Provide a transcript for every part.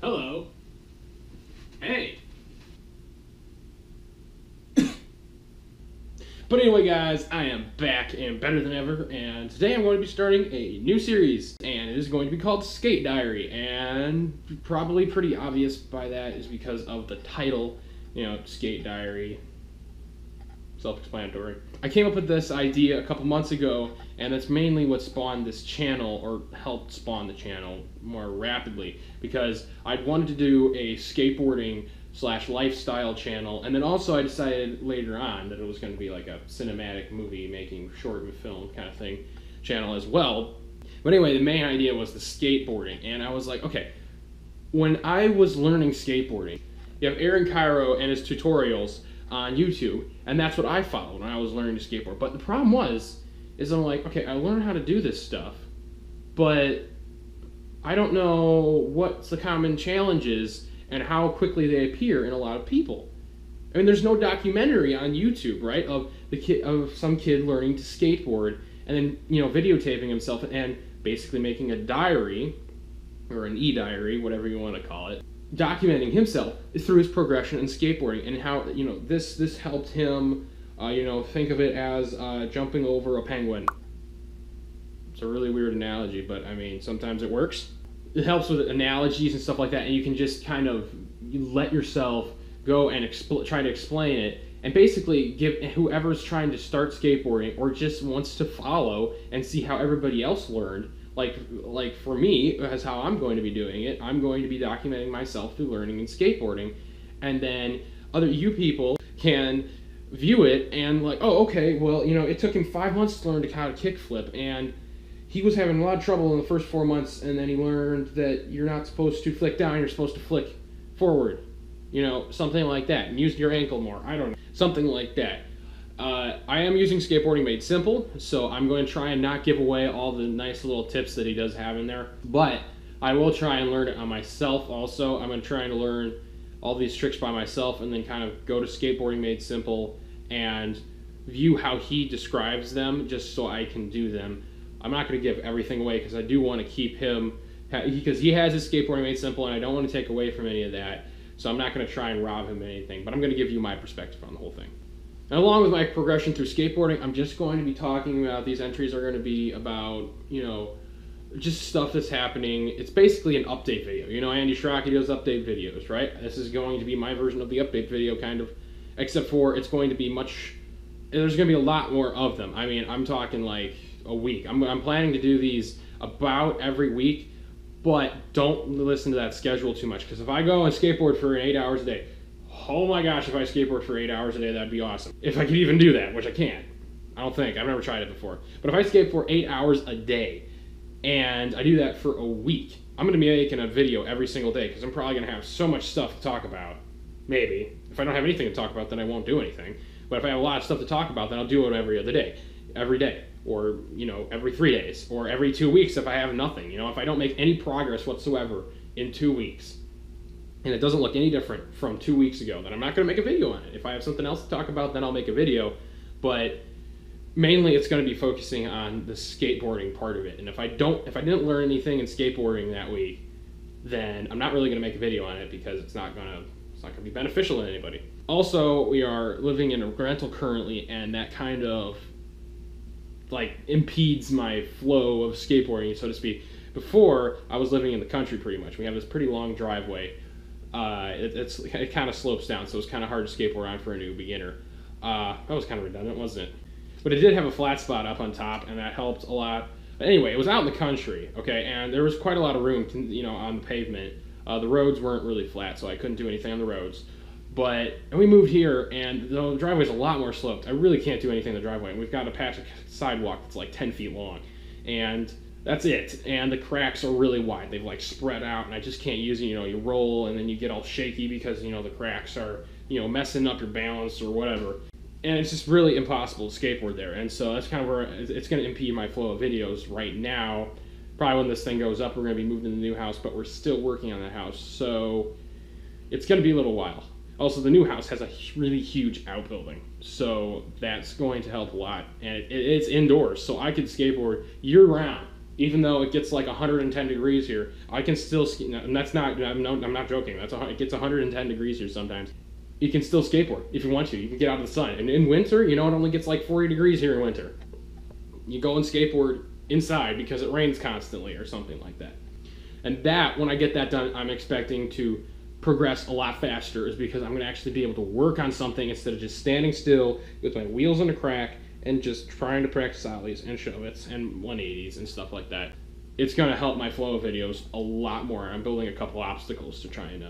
Hello. Hey. But anyway, guys, I am back and better than ever, and today I'm going to be starting a new series, and it is going to be called Skate Diary, and probably pretty obvious by that is because of the title, you know, Skate Diary. Self-explanatory. I came up with this idea a couple months ago, and that's mainly what spawned this channel, or helped spawn the channel more rapidly, because I'd wanted to do a skateboarding / lifestyle channel, and then also I decided later on that it was going to be like a cinematic movie making short film kind of thing channel as well. But anyway, the main idea was the skateboarding, and I was like, okay, when I was learning skateboarding, you have Aaron Kyro and his tutorials on YouTube, and that's what I followed when I was learning to skateboard. But the problem is I'm like, okay, I learned how to do this stuff, but I don't know what's the common challenges and how quickly they appear in a lot of people. I mean, there's no documentary on YouTube, right, of some kid learning to skateboard and then, you know, videotaping himself and basically making a diary, or an e-diary, whatever you want to call it, documenting himself through his progression in skateboarding and how, you know, this helped him, you know, think of it as jumping over a penguin. It's a really weird analogy, but I mean, sometimes it works. It helps with analogies and stuff like that, and you can just kind of let yourself go and try to explain it, and basically give whoever's trying to start skateboarding or just wants to follow and see how everybody else learned. Like for me, as how I'm going to be doing it, I'm going to be documenting myself through learning and skateboarding, and then you people can view it and like, oh, okay, well, you know, it took him 5 months to learn how to kickflip, and he was having a lot of trouble in the first 4 months, and then he learned that you're not supposed to flick down, you're supposed to flick forward. You know, something like that. And use your ankle more. I don't know. Something like that. I am using Skateboarding Made Simple, so I'm going to try and not give away all the nice little tips that he does have in there. But I will try and learn it on myself also. I'm going to try and learn all these tricks by myself and then kind of go to Skateboarding Made Simple and view how he describes them just so I can do them. I'm not going to give everything away because I do want to keep him, because he has his Skateboarding Made Simple and I don't want to take away from any of that. So I'm not going to try and rob him of anything, but I'm going to give you my perspective on the whole thing. And along with my progression through skateboarding, I'm just going to be talking about, these entries are going to be about, you know, just stuff that's happening. It's basically an update video. You know, Andy Schrocky does update videos, right? This is going to be my version of the update video, kind of, except for it's going to be there's going to be a lot more of them. I mean, I'm talking like a week. I'm planning to do these about every week, but don't listen to that schedule too much, because if I go and skateboard for 8 hours a day, oh my gosh, if I skateboard for 8 hours a day, that'd be awesome. If I could even do that, which I can't. I don't think. I've never tried it before. But if I skate for 8 hours a day, and I do that for a week, I'm going to be making a video every single day, because I'm probably going to have so much stuff to talk about. Maybe. If I don't have anything to talk about, then I won't do anything. But if I have a lot of stuff to talk about, then I'll do it every other day. Every day. Or, you know, every 3 days. Or every 2 weeks if I have nothing. You know, if I don't make any progress whatsoever in 2 weeks, and it doesn't look any different from 2 weeks ago, then I'm not going to make a video on it. If I have something else to talk about, then I'll make a video. But mainly it's going to be focusing on the skateboarding part of it. And if I didn't learn anything in skateboarding that week, then I'm not really going to make a video on it, because it's not going to be beneficial to anybody. Also, we are living in a rental currently, and that kind of like impedes my flow of skateboarding, so to speak. Before, I was living in the country pretty much. We have this pretty long driveway. It kind of slopes down, so it's kind of hard to skateboard on for a new beginner. That was kind of redundant, wasn't it? But it did have a flat spot up on top, and that helped a lot. But anyway, it was out in the country, okay, and there was quite a lot of room, you know, on the pavement. The roads weren't really flat, so I couldn't do anything on the roads. And we moved here, and the driveway's a lot more sloped. I really can't do anything in the driveway. We've got a patch of sidewalk that's like 10 feet long, and that's it. And the cracks are really wide. They've like spread out, and I just can't use it. You know, you roll, and then you get all shaky because, you know, the cracks are, you know, messing up your balance or whatever. And it's just really impossible to skateboard there. And so that's kind of where it's going to impede my flow of videos right now. Probably when this thing goes up, we're going to be moving to the new house, but we're still working on that house. So it's going to be a little while. Also, the new house has a really huge outbuilding, so that's going to help a lot. And it's indoors, so I could skateboard year-round Even though it gets like 110 degrees here, I can still ski. And that's not, I'm not joking. It gets 110 degrees here sometimes. You can still skateboard if you want to. You can get out of the sun. And in winter, you know, it only gets like 40 degrees here in winter. You go and skateboard inside because it rains constantly or something like that. And that, when I get that done, I'm expecting to progress a lot faster, is because I'm going to actually be able to work on something instead of just standing still with my wheels on the crack and just trying to practice ollies and shove-its and 180s and stuff like that. It's going to help my flow of videos a lot more. I'm building a couple obstacles to try and,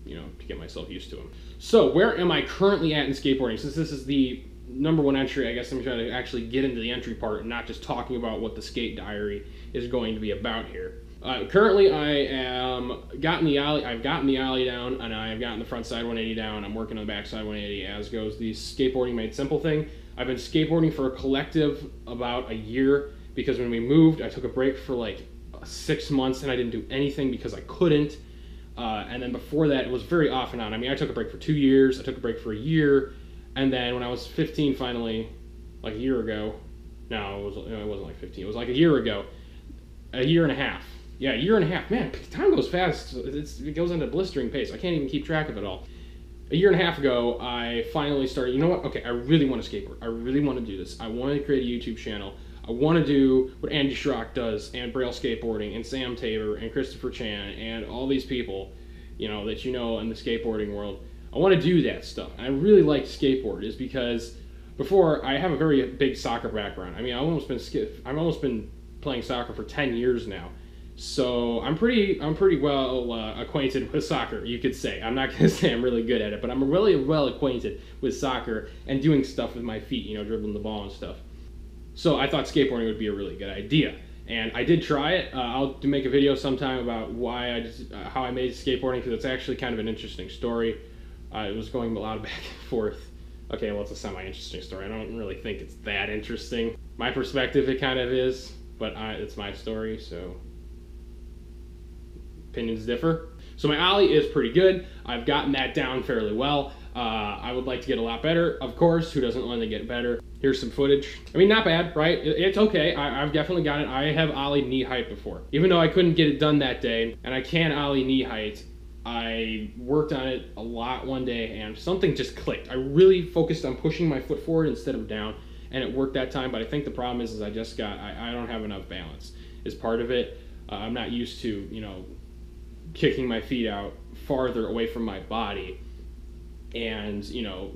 to get myself used to them. So where am I currently at in skateboarding? Since this is the #1 entry, I guess I'm trying to actually get into the entry part and not just talking about what the skate diary is going to be about here. Currently, I've gotten the ollie down, and I've gotten the front side 180 down. I'm working on the back side 180, as goes the skateboarding made simple thing. I've been skateboarding for a collective about a year, because when we moved, I took a break for like 6 months, and I didn't do anything because I couldn't. And then before that, it was very off and on. I mean, I took a break for 2 years, I took a break for a year, and then when I was 15 finally, like a year ago, it wasn't like 15, it was like a year ago, a year and a half. Yeah, a year and a half. Man, time goes fast. It goes into blistering pace. I can't even keep track of it all. A year and a half ago, I finally started, you know what? Okay, I really want to skateboard. I really want to do this. I want to create a YouTube channel. I want to do what Andy Schrock does, and Braille Skateboarding, and Sam Tabor, and Christopher Chan, and all these people, that in the skateboarding world. I want to do that stuff. I really like to skateboard, is because before, I have a very big soccer background. I mean, I've almost been playing soccer for 10 years now. So I'm pretty well acquainted with soccer, you could say. I'm not going to say I'm really good at it, but I'm really well acquainted with soccer and doing stuff with my feet, dribbling the ball and stuff. So I thought skateboarding would be a really good idea, and I did try it. I'll make a video sometime about how I made skateboarding, because it's actually kind of an interesting story. It was going a lot of back and forth. Okay, well, it's a semi-interesting story. I don't really think it's that interesting. My perspective, it kind of is, but it's my story, so opinions differ. So my ollie is pretty good. I've gotten that down fairly well. I would like to get a lot better. Of course, who doesn't want to get better? Here's some footage. I mean, not bad, right? It's okay. I've definitely got it. I have ollied knee height before. Even though I couldn't get it done that day, and I can ollie knee height, I worked on it a lot one day, and something just clicked. I really focused on pushing my foot forward instead of down, and it worked that time. But I think the problem is I don't have enough balance is part of it. I'm not used to, kicking my feet out farther away from my body and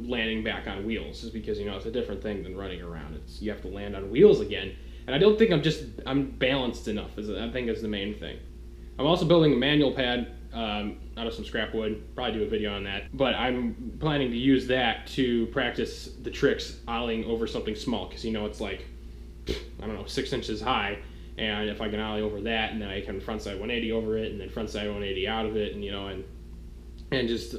landing back on wheels, is because it's a different thing than running around. You have to land on wheels again, and I don't think I'm balanced enough, I think is the main thing. I'm also building a manual pad out of some scrap wood. Probably do a video on that, but I'm planning to use that to practice the tricks ollieing over something small, because it's like, I don't know, 6 inches high. And if I can ollie over that, and then I can frontside 180 over it, and then frontside 180 out of it, and just,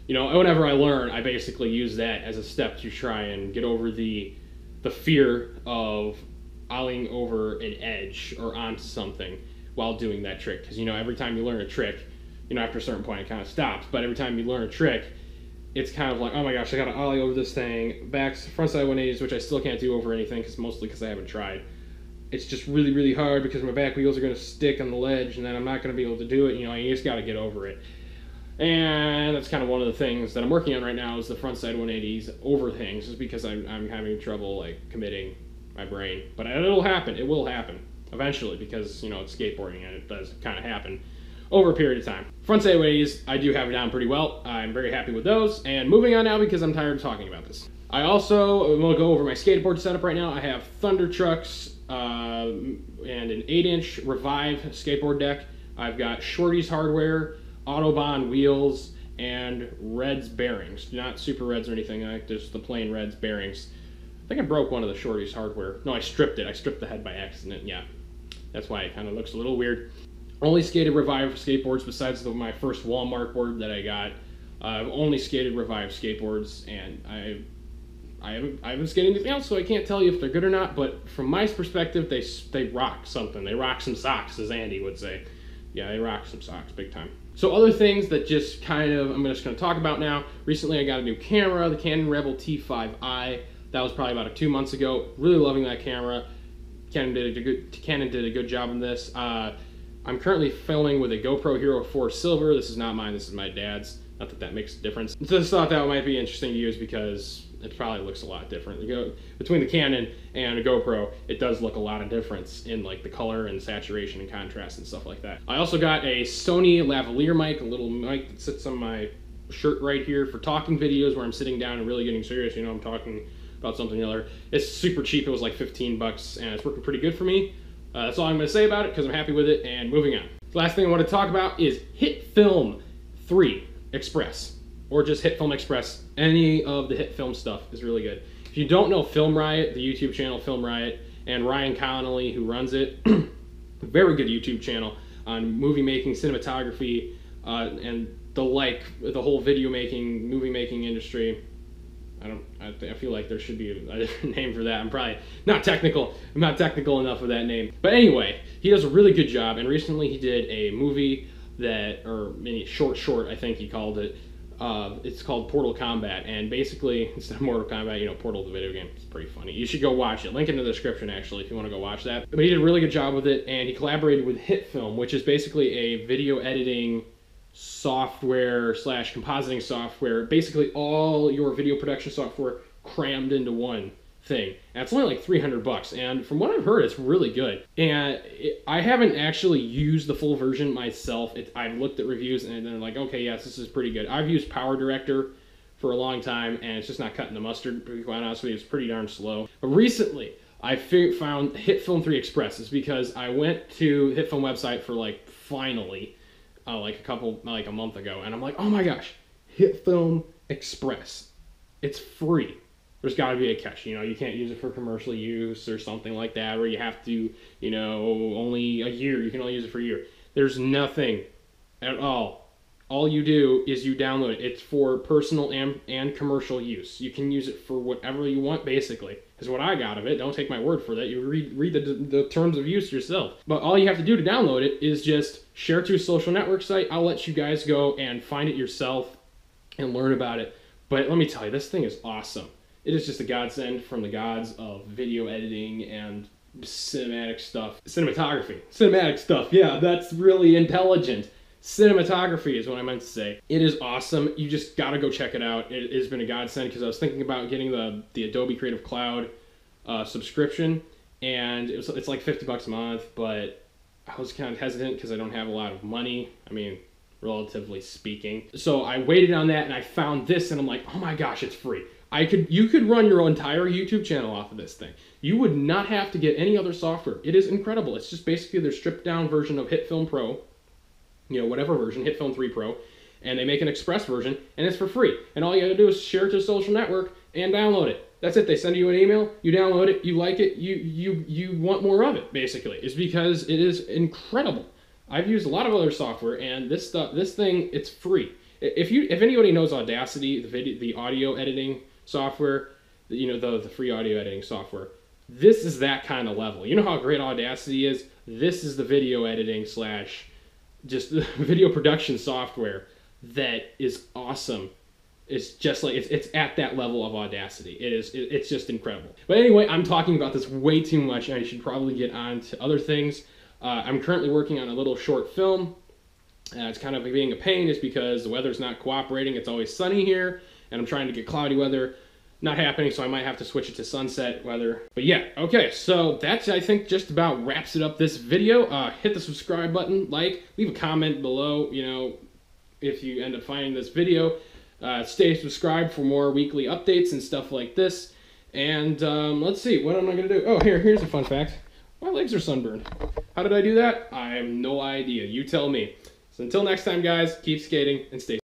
whenever I learn, I basically use that as a step to try and get over the fear of ollieing over an edge or onto something while doing that trick. Because, every time you learn a trick, after a certain point it kind of stops, but every time you learn a trick, it's kind of like, oh my gosh, I gotta ollie over this thing, frontside 180s, which I still can't do over anything, mostly because I haven't tried. It's just really, really hard because my back wheels are going to stick on the ledge, and then I'm not going to be able to do it. You just got to get over it. And that's kind of one of the things that I'm working on right now, is the frontside 180s over things, just because I'm having trouble committing my brain. But it'll happen. It will happen eventually, because it's skateboarding, and it does kind of happen over a period of time. Frontside 180s, I do have it down pretty well. I'm very happy with those. And moving on now, because I'm tired of talking about this. I also want to go over my skateboard setup right now. I have Thunder trucks, and an 8-inch Revive skateboard deck. I've got Shorty's hardware, Autobahn wheels, and Reds bearings. Not super Reds or anything, just the plain Reds bearings. I think I broke one of the Shorty's hardware. No, I stripped it. I stripped the head by accident, yeah. That's why it kind of looks a little weird. Only skated Revive skateboards besides my first Walmart board that I got. I've only skated Revive skateboards, and I haven't skated anything else, so I can't tell you if they're good or not, but from my perspective, they rock something. They rock some socks, as Andy would say. Yeah, they rock some socks, big time. So other things that just I'm just going to talk about now. Recently, I got a new camera, the Canon Rebel T5i. That was probably about 2 months ago. Really loving that camera. Canon did a good job on this. I'm currently filming with a GoPro Hero 4 Silver. This is not mine, this is my dad's. Not that that makes a difference. Just thought that might be interesting to use because it probably looks a lot different. Between the Canon and a GoPro, it does look a lot of difference in like the color and saturation and contrast and stuff like that. I also got a Sony lavalier mic, a little mic that sits on my shirt right here for talking videos where I'm sitting down and really getting serious. You know, I'm talking about something or other. It's super cheap. It was like 15 bucks and it's working pretty good for me. That's all I'm going to say about it because I'm happy with it. And moving on. The last thing I want to talk about is HitFilm 3 Express, or just HitFilm Express. Any of the HitFilm stuff is really good. If you don't know Film Riot, the YouTube channel Film Riot, and Ryan Connolly, who runs it, very good YouTube channel on movie making, cinematography, and the whole video making, movie making industry. I feel like there should be a different name for that. I'm probably not technical. I'm not technical enough of that name. But anyway, he does a really good job. And recently he did a movie or mini short, I think he called it. It's called Portal Combat. And basically, instead of Mortal Kombat, you know, Portal the video game. It's pretty funny. You should go watch it. Link in the description, actually, if you want to go watch that. But he did a really good job with it. And he collaborated with HitFilm, which is basically a video editing software / compositing software, basically all your video production software crammed into one thing. And it's only like 300 bucks. And from what I've heard, it's really good. And I haven't actually used the full version myself. I've looked at reviews and they're like, okay, yes, this is pretty good. I've used Power Director for a long time and it's just not cutting the mustard, to be quite honest with you. It's pretty darn slow. But recently, I found HitFilm 3 Express. It's because I went to HitFilm website for like finally like a month ago, and I'm like, oh my gosh, HitFilm Express. It's free. There's got to be a catch. You know, you can't use it for commercial use or something like that, where you have to, you know, only a year. You can only use it for a year. There's nothing at all. All you do is you download it. It's for personal and commercial use. You can use it for whatever you want, basically, is what I got of it. Don't take my word for that. You read the terms of use yourself. But all you have to do to download it is just share it to a social network site. I'll let you guys go and find it yourself and learn about it. But let me tell you, this thing is awesome. It is just a godsend from the gods of video editing and cinematic stuff. Cinematic stuff, yeah, that's really intelligent. Cinematography is what I meant to say. It is awesome. You just gotta go check it out. It has been a godsend because I was thinking about getting the Adobe Creative Cloud subscription, and it's like 50 bucks a month, but I was kind of hesitant because I don't have a lot of money. I mean, relatively speaking. So I waited on that and I found this and I'm like, oh my gosh, it's free. You could run your entire YouTube channel off of this thing. You would not have to get any other software. It is incredible. It's just basically their stripped down version of HitFilm Pro. You know, whatever version, HitFilm 3 Pro, and they make an Express version, and it's for free. And all you gotta do is share it to a social network and download it. That's it. They send you an email, you download it, you like it, you want more of it, basically. It's because it is incredible. I've used a lot of other software, and this thing, it's free. If anybody knows Audacity, the audio editing software, you know, the free audio editing software, this is that kind of level. You know how great Audacity is? This is the video editing / just the video production software that is awesome. It's just like, it's at that level of Audacity. It's just incredible. But anyway, I'm talking about this way too much and I should probably get on to other things. I'm currently working on a little short film. It's kind of being a pain is because the weather's not cooperating. It's always sunny here and I'm trying to get cloudy weather. Not happening, so I might have to switch it to sunset weather. But yeah, okay, so that's, I think, just about wraps it up this video. Hit the subscribe button, leave a comment below, you know, if you end up finding this video. Stay subscribed for more weekly updates and stuff like this. And let's see, what am I going to do? Oh, here's a fun fact. My legs are sunburned. How did I do that? I have no idea. You tell me. So until next time, guys, keep skating and stay